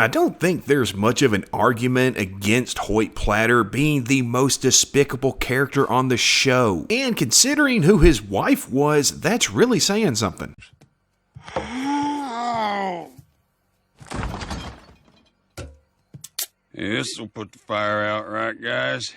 I don't think there's much of an argument against Hoyt Platter being the most despicable character on the show. And considering who his wife was, that's really saying something. This will put the fire out, right, guys?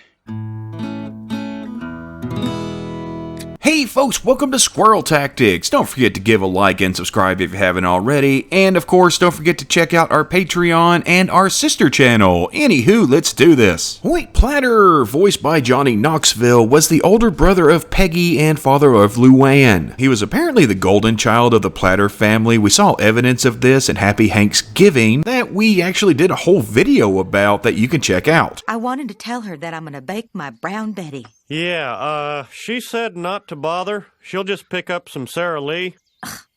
Hey folks, welcome to Squirrel Tactics. Don't forget to give a like and subscribe if you haven't already. And of course, don't forget to check out our Patreon and our sister channel. Anywho, let's do this. Hoyt Platter, voiced by Johnny Knoxville, was the older brother of Peggy and father of Luanne. He was apparently the golden child of the Platter family. We saw evidence of this in Happy Thanksgiving that we actually did a whole video about that you can check out. I wanted to tell her that I'm gonna bake my brown Betty. Yeah, she said not to bother. She'll just pick up some Sara Lee.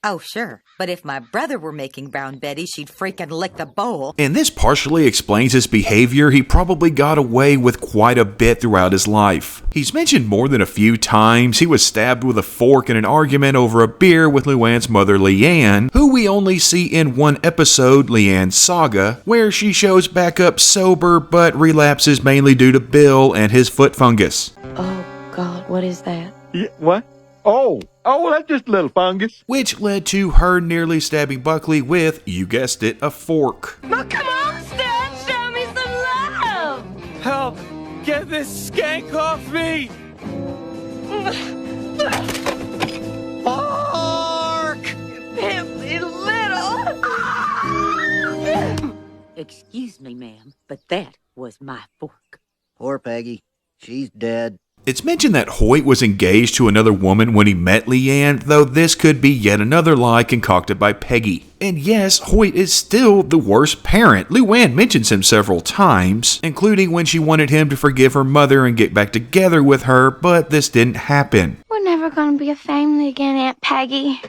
Oh, sure. But if my brother were making brown Betty, she'd freaking lick the bowl. And this partially explains his behavior. He probably got away with quite a bit throughout his life. He's mentioned more than a few times he was stabbed with a fork in an argument over a beer with Luanne's mother Leanne, who we only see in one episode, Leanne's Saga, where she shows back up sober but relapses mainly due to Bill and his foot fungus. Oh, God, what is that? Yeah, what? Oh, that's just a little fungus. Which led to her nearly stabbing Buckley with, you guessed it, a fork. Well, come on, Stan, show me some love! Help! Get this skank off me! Fork! Pimply little! Excuse me, ma'am, but that was my fork. Poor Peggy. She's dead. It's mentioned that Hoyt was engaged to another woman when he met Leanne, though this could be yet another lie concocted by Peggy. And yes, Hoyt is still the worst parent. Luanne mentions him several times, including when she wanted him to forgive her mother and get back together with her, but this didn't happen. We're never gonna be a family again, Aunt Peggy.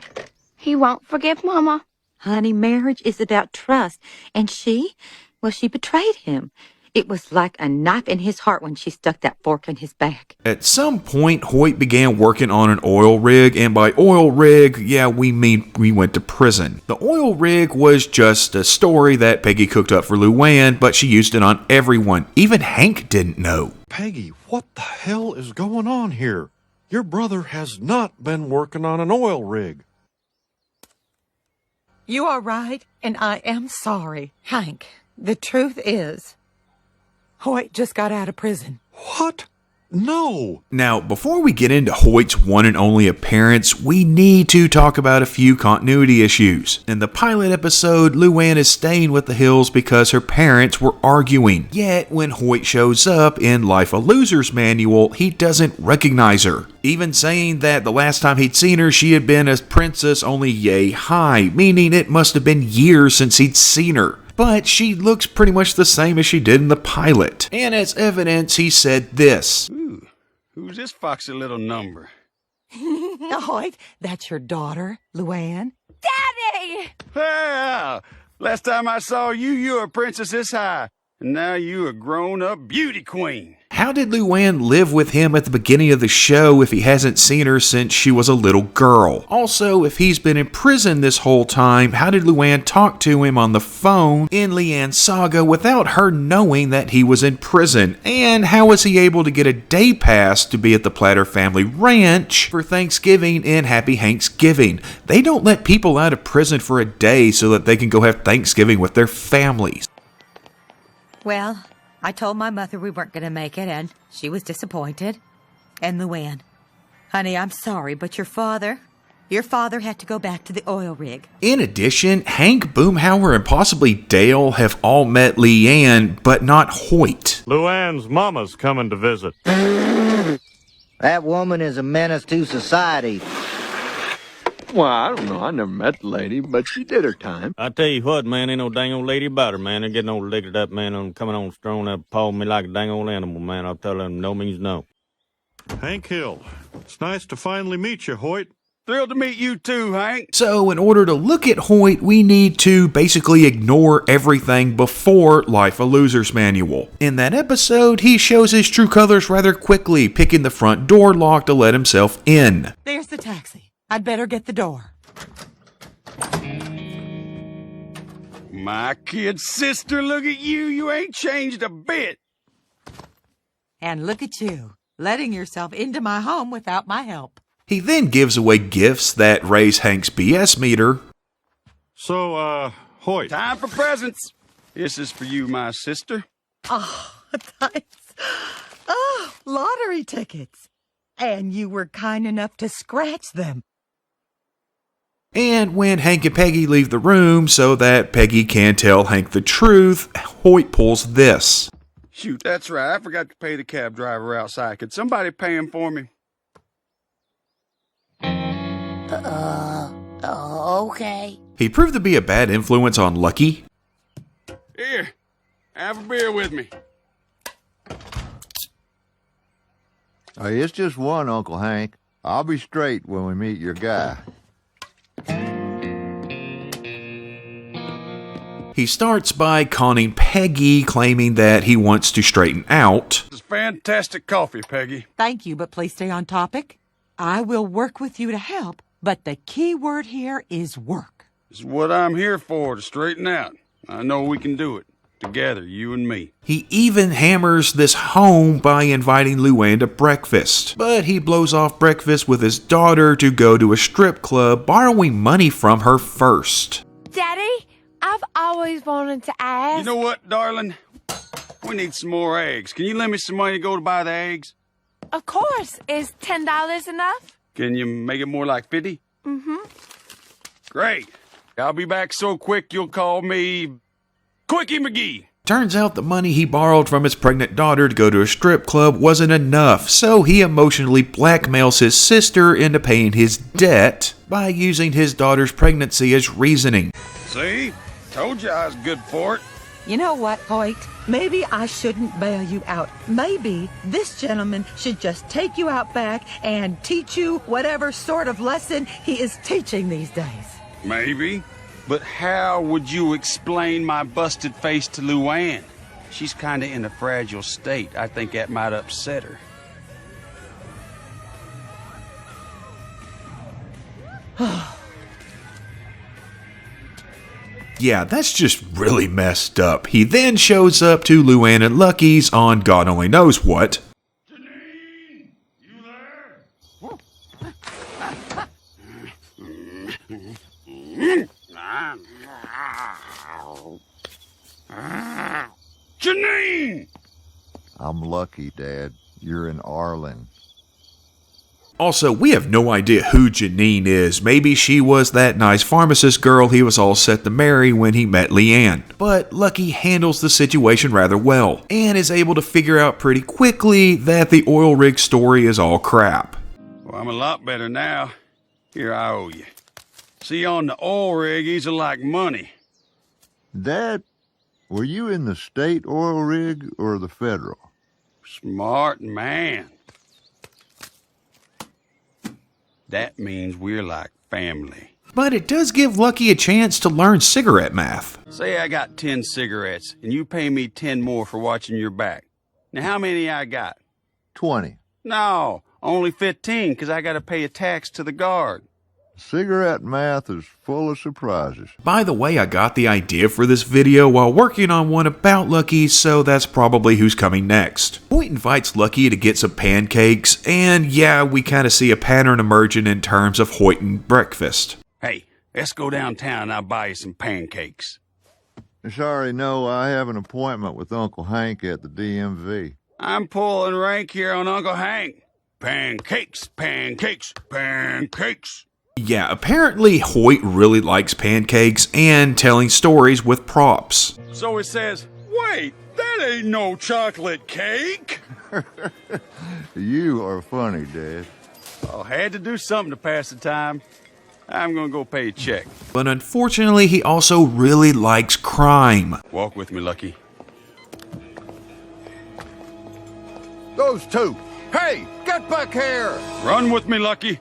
He won't forgive Mama. Honey, marriage is about trust, and she betrayed him. It was like a knife in his heart when she stuck that fork in his back. At some point, Hoyt began working on an oil rig, and by oil rig, yeah, we mean we went to prison. The oil rig was just a story that Peggy cooked up for Luanne, but she used it on everyone. Even Hank didn't know. Peggy, what the hell is going on here? Your brother has not been working on an oil rig. You are right, and I am sorry. Hank, the truth is, Hoyt just got out of prison. What? No. Now, before we get into Hoyt's one and only appearance, we need to talk about a few continuity issues. In the pilot episode, Luanne is staying with the Hills because her parents were arguing. Yet, when Hoyt shows up in Life a Loser's manual, he doesn't recognize her. Even saying that the last time he'd seen her, she had been a princess only yay high, meaning it must have been years since he'd seen her. But she looks pretty much the same as she did in the pilot. And as evidence, he said this. Ooh, who's this foxy little number? Hoyt, that's your daughter, Luanne? Daddy! Yeah, last time I saw you, you were a princess this high. And now you a grown-up beauty queen. How did Luanne live with him at the beginning of the show if he hasn't seen her since she was a little girl? Also, if he's been in prison this whole time, how did Luanne talk to him on the phone in Leanne's Saga without her knowing that he was in prison? And how was he able to get a day pass to be at the Platter family ranch for Thanksgiving in Happy Thanksgiving? They don't let people out of prison for a day so that they can go have Thanksgiving with their families. Well, I told my mother we weren't going to make it, and she was disappointed. And Luanne, honey, I'm sorry, but your father had to go back to the oil rig. In addition, Hank, Boomhauer, and possibly Dale have all met Leanne, but not Hoyt. Luanne's mama's coming to visit. That woman is a menace to society. Well, I don't know. I never met the lady, but she did her time. I tell you what, man, ain't no dang old lady about her, man. They're getting old liquored up, man, on coming on strong up, pawing me like a dang old animal, man. I'll tell them no means no. Hank Hill, it's nice to finally meet you, Hoyt. Thrilled to meet you too, Hank. So in order to look at Hoyt, we need to basically ignore everything before Life a Loser's manual. In that episode, he shows his true colors rather quickly, picking the front door lock to let himself in. There's the taxi. I'd better get the door. My kid sister, look at you. You ain't changed a bit. And look at you, letting yourself into my home without my help. He then gives away gifts that raise Hank's BS meter. So, Hoyt. Time for presents. This is for you, my sister. Oh, thanks. Oh, lottery tickets. And you were kind enough to scratch them. And when Hank and Peggy leave the room so that Peggy can tell Hank the truth, Hoyt pulls this. Shoot, that's right. I forgot to pay the cab driver outside. Could somebody pay him for me? Okay. He proved to be a bad influence on Lucky. Here, have a beer with me. Hey, it's just one, Uncle Hank. I'll be straight when we meet your guy. He starts by conning Peggy, claiming that he wants to straighten out. This is fantastic coffee, Peggy. Thank you, but please stay on topic. I will work with you to help, but the key word here is work. This is what I'm here for, to straighten out. I know we can do it. Together, you and me. He even hammers this home by inviting Luanne to breakfast. But he blows off breakfast with his daughter to go to a strip club, borrowing money from her first. Daddy, I've always wanted to ask. You know what, darling? We need some more eggs. Can you lend me some money to go to buy the eggs? Of course. Is $10 enough? Can you make it more like 50? Mm-hmm. Great. I'll be back so quick you'll call me Quickie McGee. Turns out the money he borrowed from his pregnant daughter to go to a strip club wasn't enough, so he emotionally blackmails his sister into paying his debt by using his daughter's pregnancy as reasoning. See? Told you I was good for it. You know what, Hoyt? Maybe I shouldn't bail you out. Maybe this gentleman should just take you out back and teach you whatever sort of lesson he is teaching these days. Maybe. But how would you explain my busted face to Luanne? She's kinda in a fragile state. I think that might upset her. Yeah, that's just really messed up. He then shows up to Luanne and Lucky's on God only knows what. Janine, you there? Janine! I'm lucky, Dad. You're in Arlen. Also, we have no idea who Janine is. Maybe she was that nice pharmacist girl he was all set to marry when he met Leanne. But Lucky handles the situation rather well, and is able to figure out pretty quickly that the oil rig story is all crap. Well, I'm a lot better now. Here, I owe you. See, on the oil rig, he's like money. Dad, were you in the state oil rig or the federal? Smart man. That means we're like family. But it does give Lucky a chance to learn cigarette math. Say I got 10 cigarettes, and you pay me 10 more for watching your back. Now, how many I got? 20. No, only 15, because I got to pay a tax to the guard. Cigarette math is full of surprises. By the way, I got the idea for this video while working on one about Lucky, so that's probably who's coming next. Hoyt invites Lucky to get some pancakes, and yeah, we kind of see a pattern emerging in terms of Hoyt and breakfast. Hey, let's go downtown and I'll buy you some pancakes. Sorry, no, I have an appointment with Uncle Hank at the DMV. I'm pulling rank here on Uncle Hank. Pancakes, pancakes, pancakes. Yeah, apparently Hoyt really likes pancakes and telling stories with props. So it says, wait, that ain't no chocolate cake. You are funny, Dad. Oh, had to do something to pass the time. I'm gonna go pay a check. But unfortunately, he also really likes crime. Walk with me, Lucky. Those two. Hey, get back here! Run with me, Lucky.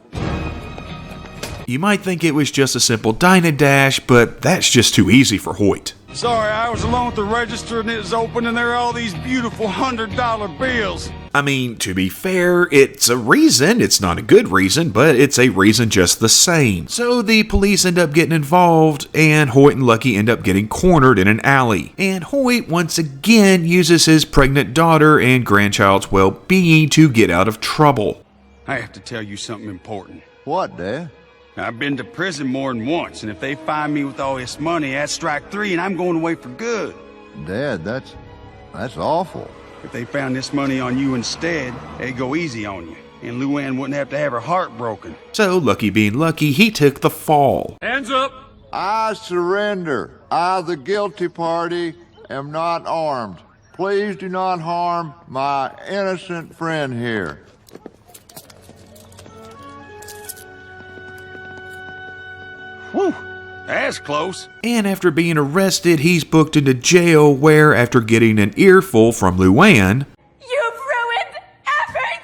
You might think it was just a simple dine and dash, but that's just too easy for Hoyt. Sorry, I was alone at the register and it was open and there are all these beautiful $100 bills. I mean, to be fair, it's a reason. It's not a good reason, but it's a reason just the same. So the police end up getting involved, and Hoyt and Lucky end up getting cornered in an alley. And Hoyt once again uses his pregnant daughter and grandchild's well-being to get out of trouble. I have to tell you something important. What, Dad? I've been to prison more than once, and if they find me with all this money, that's strike 3 and I'm going away for good. Dad, that's awful. If they found this money on you instead, they'd go easy on you, and Luanne wouldn't have to have her heart broken. So, Lucky being lucky, he took the fall. Hands up! I surrender. I, the guilty party, am not armed. Please do not harm my innocent friend here. Whew, that's close. And after being arrested, he's booked into jail where, after getting an earful from Luanne, You've ruined everything!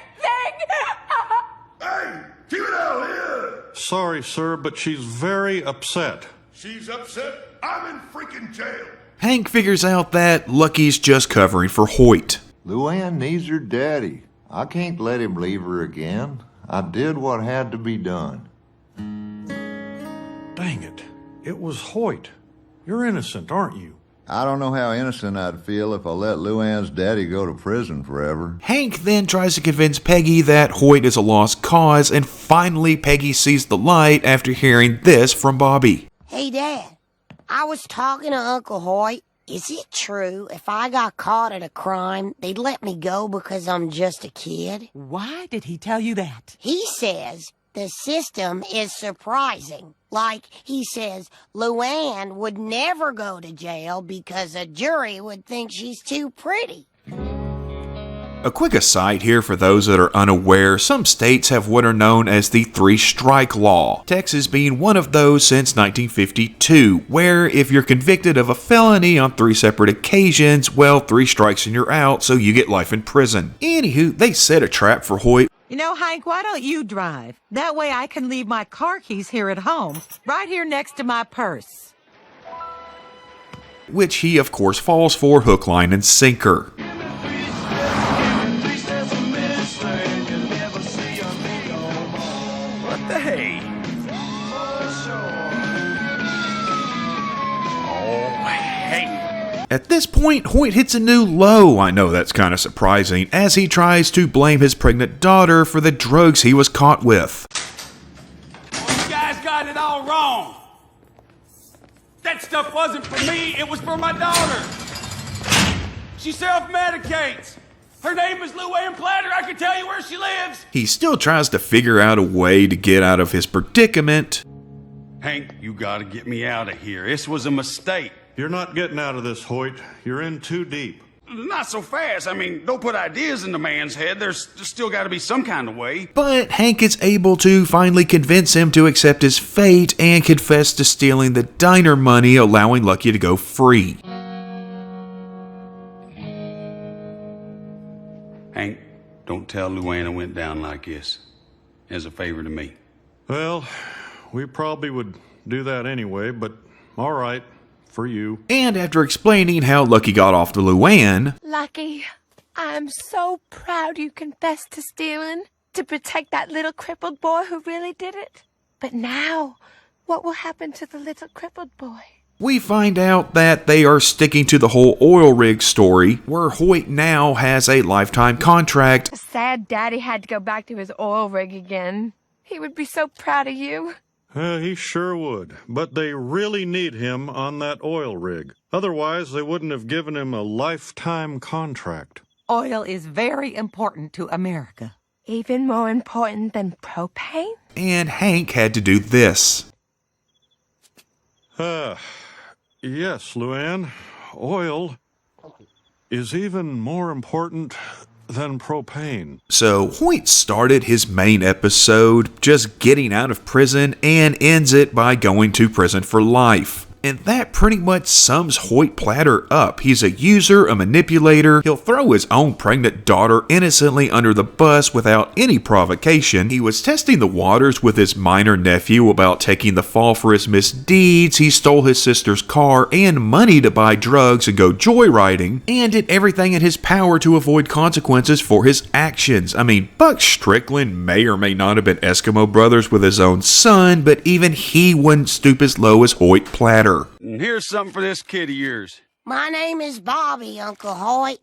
Hey, keep it out here! Sorry, sir, but she's very upset. She's upset. I'm in freaking jail. Hank figures out that Lucky's just covering for Hoyt. Luanne needs her daddy. I can't let him leave her again. I did what had to be done. Dang it. It was Hoyt. You're innocent, aren't you? I don't know how innocent I'd feel if I let Luanne's daddy go to prison forever. Hank then tries to convince Peggy that Hoyt is a lost cause, and finally Peggy sees the light after hearing this from Bobby. Hey, Dad. I was talking to Uncle Hoyt. Is it true if I got caught at a crime, they'd let me go because I'm just a kid? Why did he tell you that? He says the system is surprising. Like, he says Luanne would never go to jail because a jury would think she's too pretty. A quick aside here for those that are unaware, some states have what are known as the 3-strike law, Texas being one of those since 1952, where if you're convicted of a felony on 3 separate occasions, well, 3 strikes and you're out, so you get life in prison. Anywho, they set a trap for Hoyt. You know, Hank, why don't you drive? That way I can leave my car keys here at home, right here next to my purse. Which he, of course, falls for hook, line, and sinker. What the hey? Oh, hey. At this point, Hoyt hits a new low. I know that's kind of surprising, as he tries to blame his pregnant daughter for the drugs he was caught with. You guys got it all wrong. That stuff wasn't for me, it was for my daughter. She self-medicates. Her name is Luanne Platter. I can tell you where she lives. He still tries to figure out a way to get out of his predicament. Hank, you gotta get me out of here. This was a mistake. You're not getting out of this, Hoyt. You're in too deep. Not so fast. I mean, don't put ideas in the man's head. There's still got to be some kind of way. But Hank is able to finally convince him to accept his fate and confess to stealing the diner money, allowing Lucky to go free. Hank, don't tell Luanne I went down like this. As a favor to me. Well, we probably would do that anyway, but all right. For you. And after explaining how Lucky got off to Luanne, Lucky, I'm so proud you confessed to stealing to protect that little crippled boy who really did it. But now, what will happen to the little crippled boy? we find out that they are sticking to the whole oil rig story, where Hoyt now has a lifetime contract. Sad Daddy had to go back to his oil rig again. He would be so proud of you. He sure would, but they really need him on that oil rig. Otherwise, they wouldn't have given him a lifetime contract. Oil is very important to America. Even more important than propane? And Hank had to do this. Yes, Luanne. Oil is even more important than propane. So Hoyt started his main episode just getting out of prison and ends it by going to prison for life. And that pretty much sums Hoyt Platter up. He's a user, a manipulator. He'll throw his own pregnant daughter innocently under the bus without any provocation. He was testing the waters with his minor nephew about taking the fall for his misdeeds. He stole his sister's car and money to buy drugs and go joyriding, and did everything in his power to avoid consequences for his actions. I mean, Buck Strickland may or may not have been Eskimo brothers with his own son, but even he wouldn't stoop as low as Hoyt Platter. And here's something for this kid of yours. My name is Bobby, Uncle Hoyt.